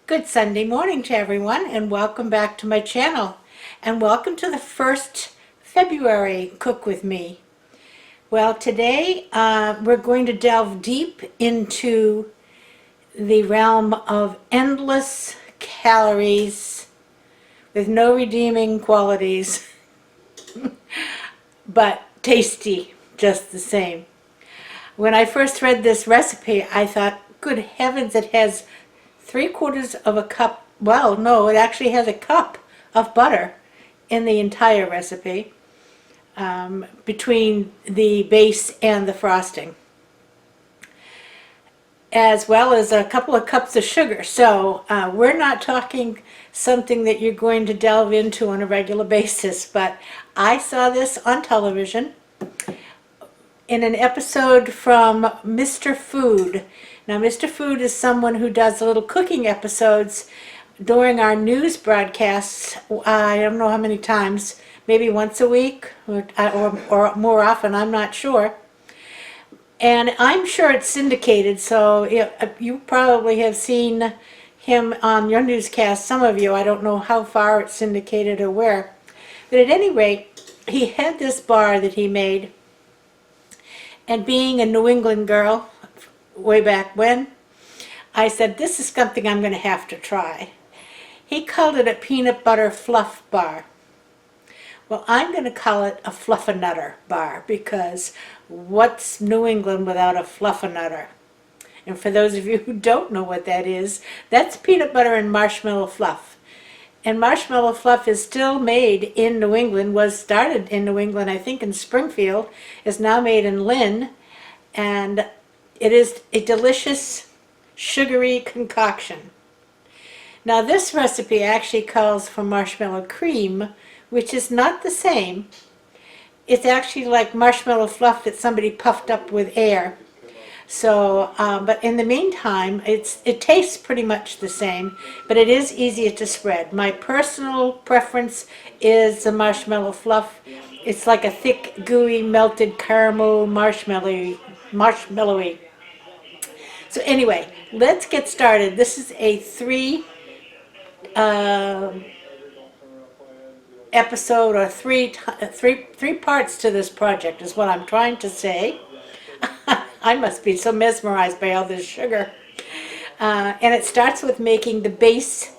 Good Sunday morning to everyone, and welcome back to my channel, and welcome to the first February Cook With Me. Well, today we're going to delve deep into the realm of endless calories with no redeeming qualities, but tasty just the same. When I first read this recipe, I thought, good heavens, it has 3/4 of a cup. Well, no, it actually has a cup of butter in the entire recipe, between the base and the frosting, as well as a couple of cups of sugar. So we're not talking something that you're going to delve into on a regular basis, but I saw this on television in an episode from Mr. Food. Now, Mr. Food is someone who does little cooking episodes during our news broadcasts. I don't know how many times, maybe once a week or more often, I'm not sure. And I'm sure it's syndicated, so you probably have seen him on your newscast, some of you. I don't know how far it's syndicated or where. But at any rate, he had this bar that he made. And being a New England girl, way back when, I said, this is something I'm going to have to try. He called it a peanut butter fluff bar. Well, I'm going to call it a Fluffernutter bar, because what's New England without a Fluffernutter? And for those of you who don't know what that is, that's peanut butter and marshmallow fluff. And marshmallow fluff is still made in New England, was started in New England, I think in Springfield, is now made in Lynn, and it is a delicious sugary concoction. Now this recipe actually calls for marshmallow cream, which is not the same. It's actually like marshmallow fluff that somebody puffed up with air. So, but in the meantime, it tastes pretty much the same, but it is easier to spread. My personal preference is the marshmallow fluff. It's like a thick, gooey, melted caramel marshmallowy. So anyway, let's get started. This is a three episode, or three parts to this project is what I'm trying to say. I must be so mesmerized by all this sugar. And it starts with making the base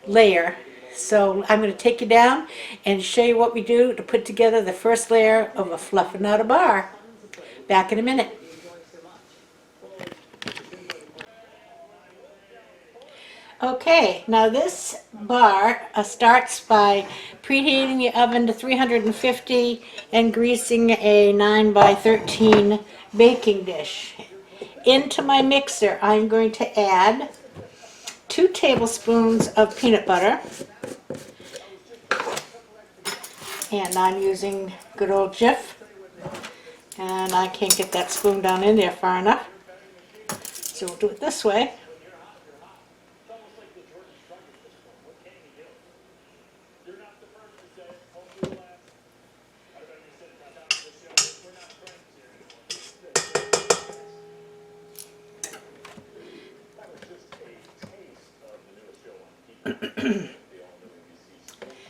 layer. So I'm going to take you down and show you what we do to put together the first layer of a Fluffernutter bar. Back in a minute. Okay, now this bar starts by preheating the oven to 350 and greasing a 9 by 13 baking dish. Into my mixer, I'm going to add 2 tablespoons of peanut butter, and I'm using good old Jif, and I can't get that spoon down in there far enough, so we'll do it this way.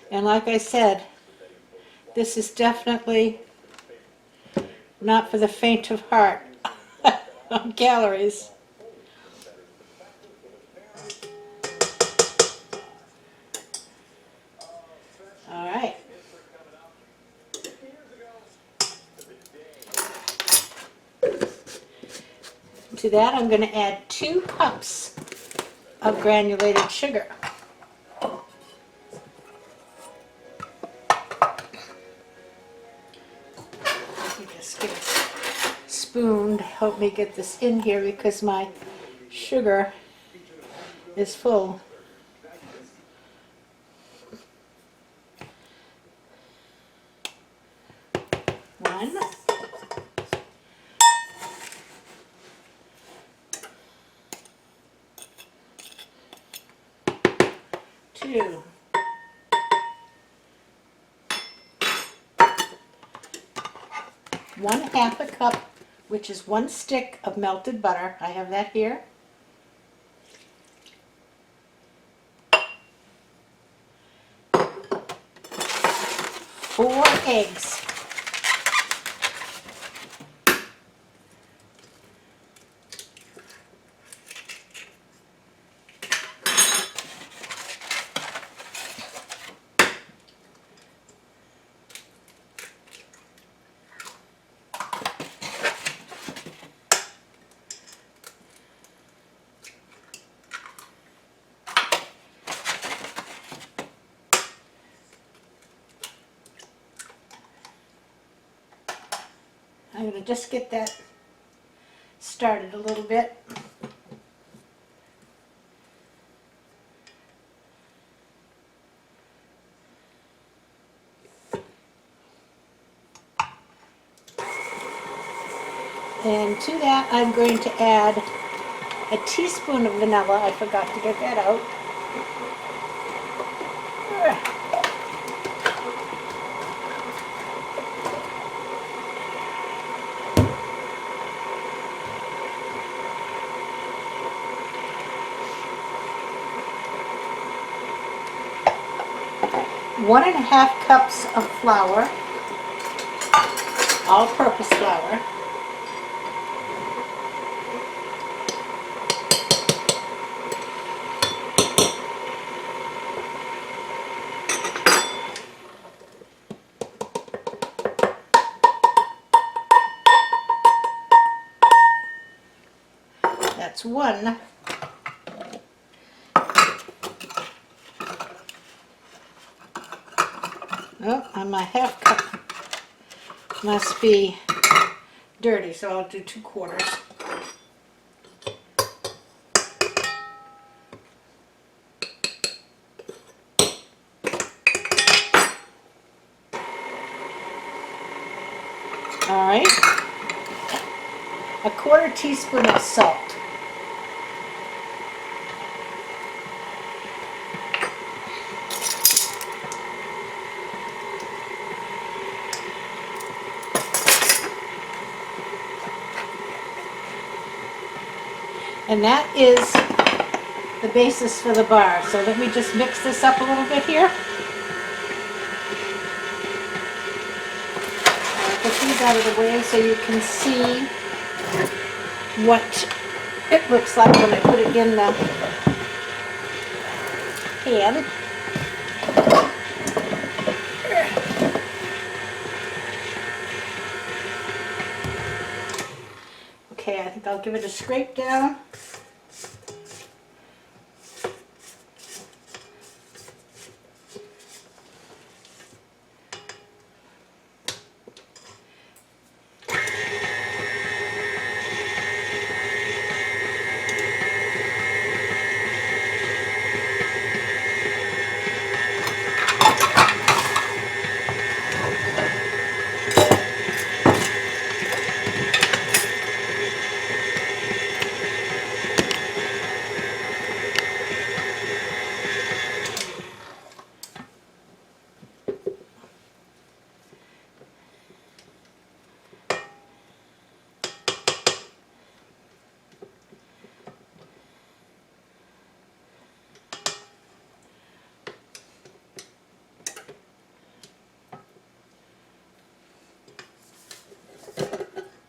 And like I said, this is definitely not for the faint of heart on calories. All right. To that, I'm going to add 2 cups of granulated sugar. Just get a spoon to help me get this in here, because my sugar is full. One. 2. 1/2 a cup, which is 1 stick of melted butter. I have that here. eggs. I'm going to just get that started a little bit. And to that I'm going to add a teaspoon of vanilla. I forgot to get that out. One and a half cups of flour, all-purpose flour. That's one. Oh, and my half cup must be dirty, so I'll do 2/4. All right, a 1/4 teaspoon of salt. And that is the basis for the bar. So let me just mix this up a little bit here. I'll get these out of the way so you can see what it looks like when I put it in the pan. Okay, I think I'll give it a scrape down.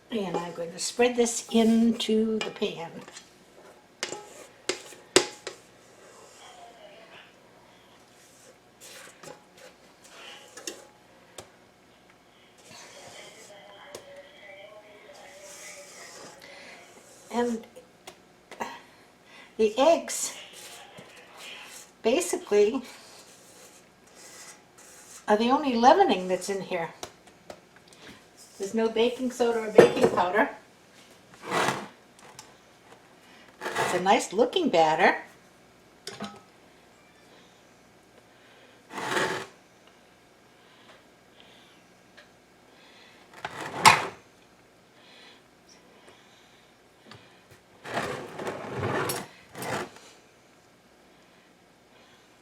And I'm going to spread this into the pan. And the eggs basically are the only leavening that's in here. There's no baking soda or baking powder. It's a nice looking batter.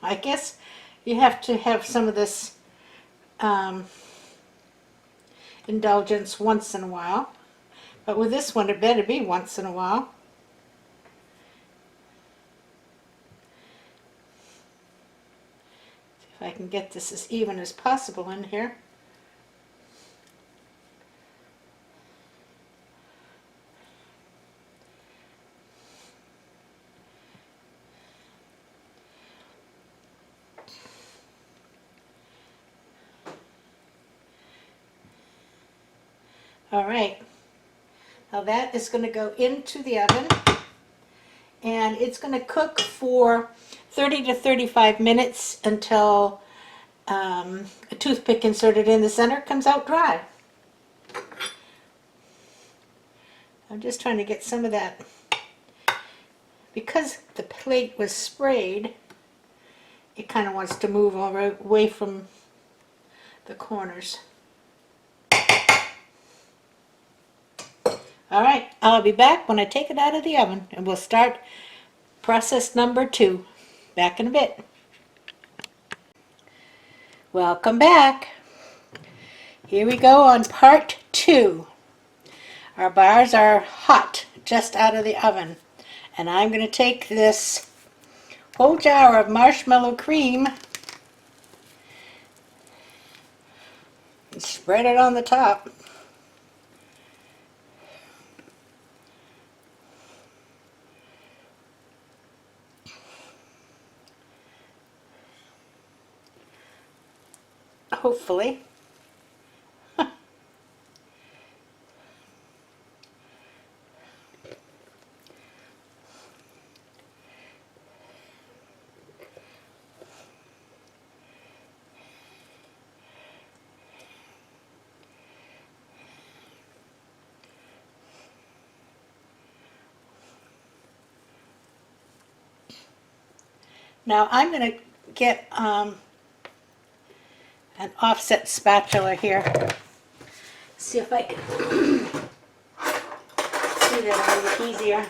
I guess you have to have some of this indulgence once in a while. But with this one, it better be once in a while. See if I can get this as even as possible in here. All right, now that is going to go into the oven, and it's going to cook for 30 to 35 minutes until a toothpick inserted in the center comes out dry. I'm just trying to get some of that. Because the plate was sprayed, it kind of wants to move away from the corners. All right, I'll be back when I take it out of the oven, and we'll start process number 2. Back in a bit. Welcome back. Here we go on part 2. Our bars are hot, just out of the oven. And I'm going to take this whole jar of marshmallow cream and spread it on the top. Hopefully. Now I'm going to get an offset spatula here. See if I can see that a little easier.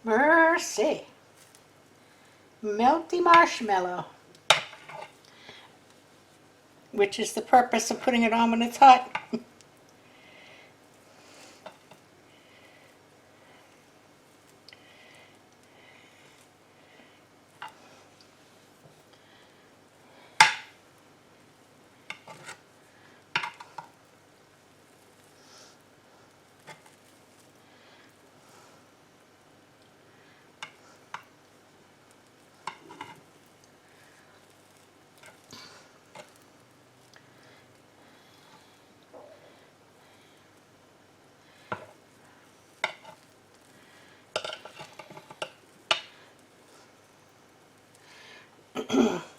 Mercy. Melty marshmallow. Which is the purpose of putting it on when it's hot.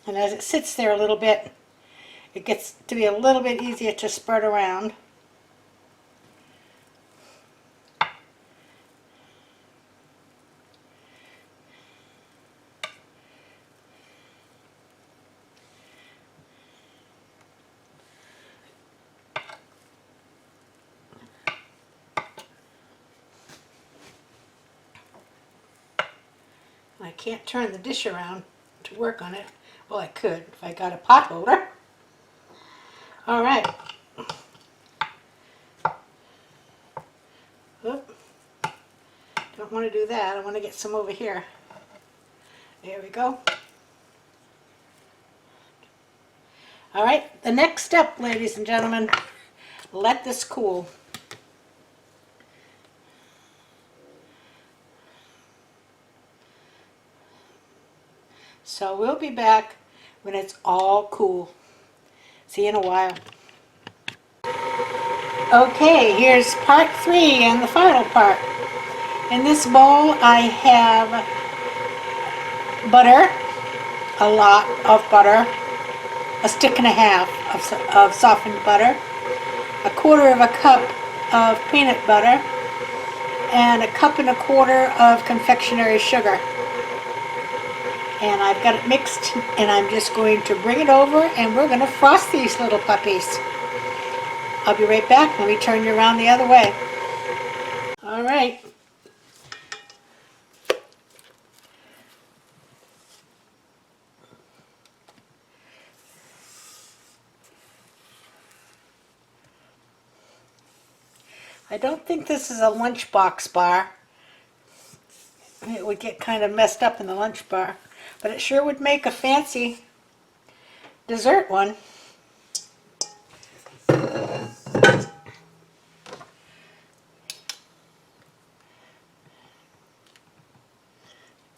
And as it sits there a little bit, it gets to be a little bit easier to spread around. I can't turn the dish around to work on it. Well, I could if I got a pot holder. All right. Oop. Don't want to do that. I want to get some over here. There we go. All right, the next step, ladies and gentlemen, let this cool. So we'll be back when it's all cool. See you in a while. Okay, here's part 3 and the final part. In this bowl I have butter, a lot of butter, a stick and a half of softened butter, a 1/4 cup of peanut butter, and a 1.25 cups of confectionery sugar. And I've got it mixed, and I'm just going to bring it over and we're going to frost these little puppies. I'll be right back. Let me turn you around the other way. All right, I don't think this is a lunchbox bar. It would get kind of messed up in the lunch bar, but it sure would make a fancy dessert one.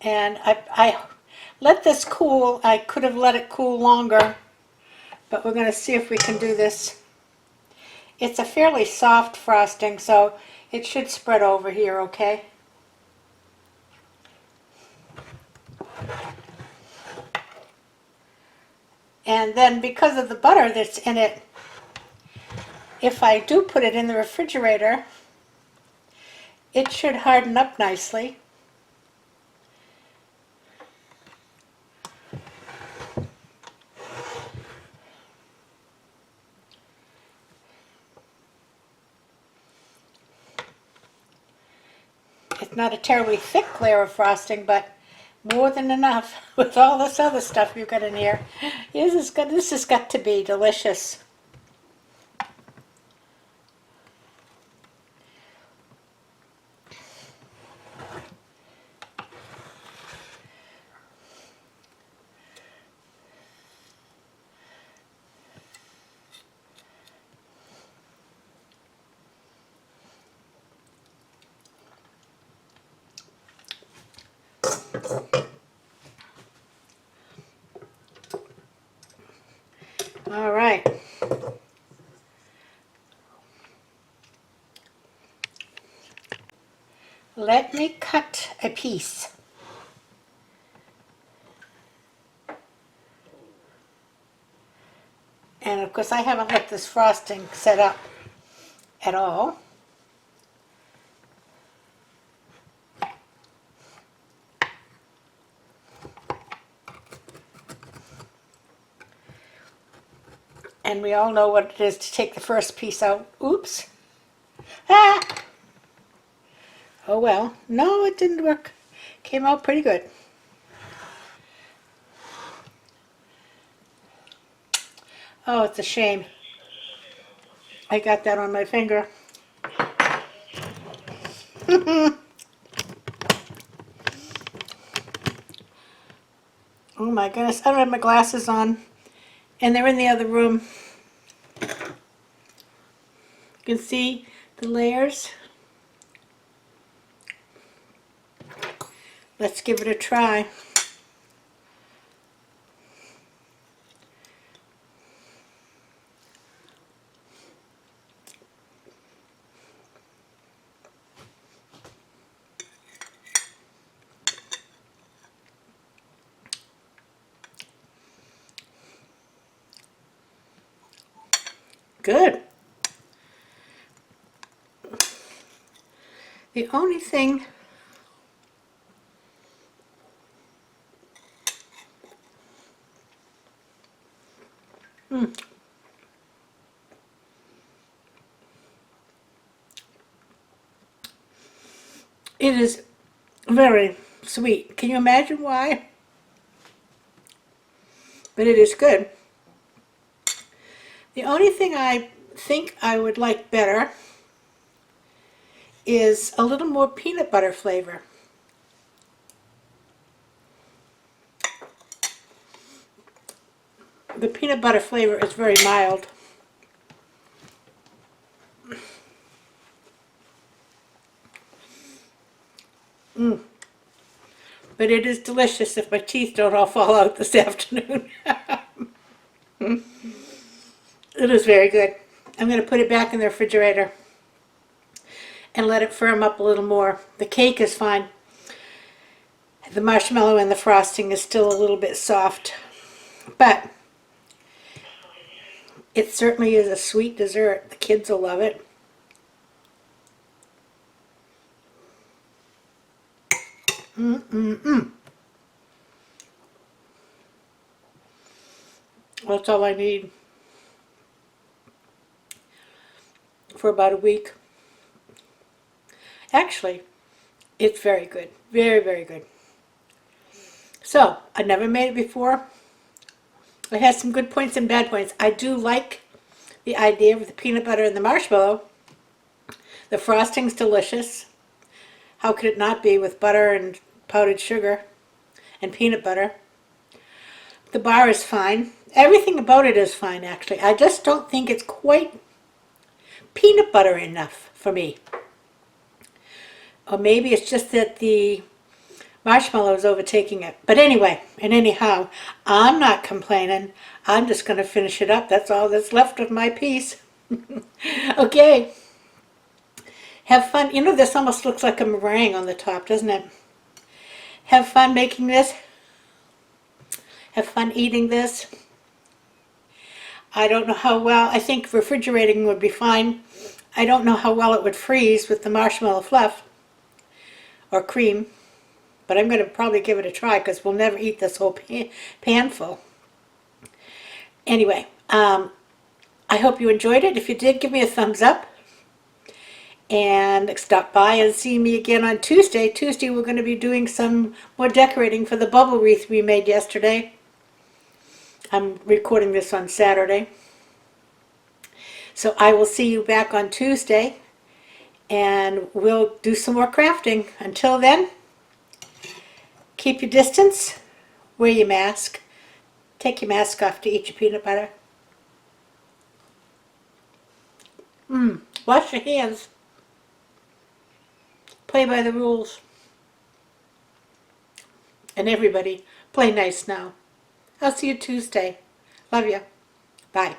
And I let this cool. I could have let it cool longer, but we're going to see if we can do this. It's a fairly soft frosting, so it should spread over here okay. And then because of the butter that's in it, if I do put it in the refrigerator, it should harden up nicely. It's not a terribly thick layer of frosting, but more than enough with all this other stuff you've got in here. This has got to be delicious. All right. Let me cut a piece. And of course I haven't let this frosting set up at all. And we all know what it is to take the first piece out. Oops. Ah! Oh well. No, it didn't work. Came out pretty good. Oh, it's a shame. I got that on my finger. Oh my goodness. I don't have my glasses on. And they're in the other room. You can see the layers. Let's give it a try. Good. The only thing it is very sweet. Can you imagine why? But it is good. The only thing I think I would like better is a little more peanut butter flavor. The peanut butter flavor is very mild. But it is delicious if my teeth don't all fall out this afternoon. It is very good. I'm going to put it back in the refrigerator and let it firm up a little more. The cake is fine. The marshmallow and the frosting is still a little bit soft. But it certainly is a sweet dessert. The kids will love it. That's all I need for about a week. Actually, it's very good. Very, very good. So, I never made it before. It has some good points and bad points. I do like the idea of the peanut butter and the marshmallow, The frosting's delicious. How could it not be with butter and powdered sugar and peanut butter? The bar is fine. Everything about it is fine, actually. I just don't think it's quite peanut butter enough for me. Or maybe it's just that the marshmallow is overtaking it. But anyway, and anyhow, I'm not complaining. I'm just going to finish it up. That's all that's left of my piece. Okay. Have fun. You know, this almost looks like a meringue on the top, doesn't it? Have fun making this. Have fun eating this. I don't know how well. I think refrigerating would be fine. I don't know how well it would freeze with the marshmallow fluff or cream. But I'm going to probably give it a try because we'll never eat this whole pan full. Anyway, I hope you enjoyed it. If you did, give me a thumbs up. And stop by and see me again on Tuesday. Tuesday we're going to be doing some more decorating for the bubble wreath we made yesterday. I'm recording this on Saturday. So I will see you back on Tuesday. And we'll do some more crafting. Until then, keep your distance. Wear your mask. Take your mask off to eat your peanut butter. Wash your hands. Play by the rules. And everybody, play nice now. I'll see you Tuesday. Love you. Bye.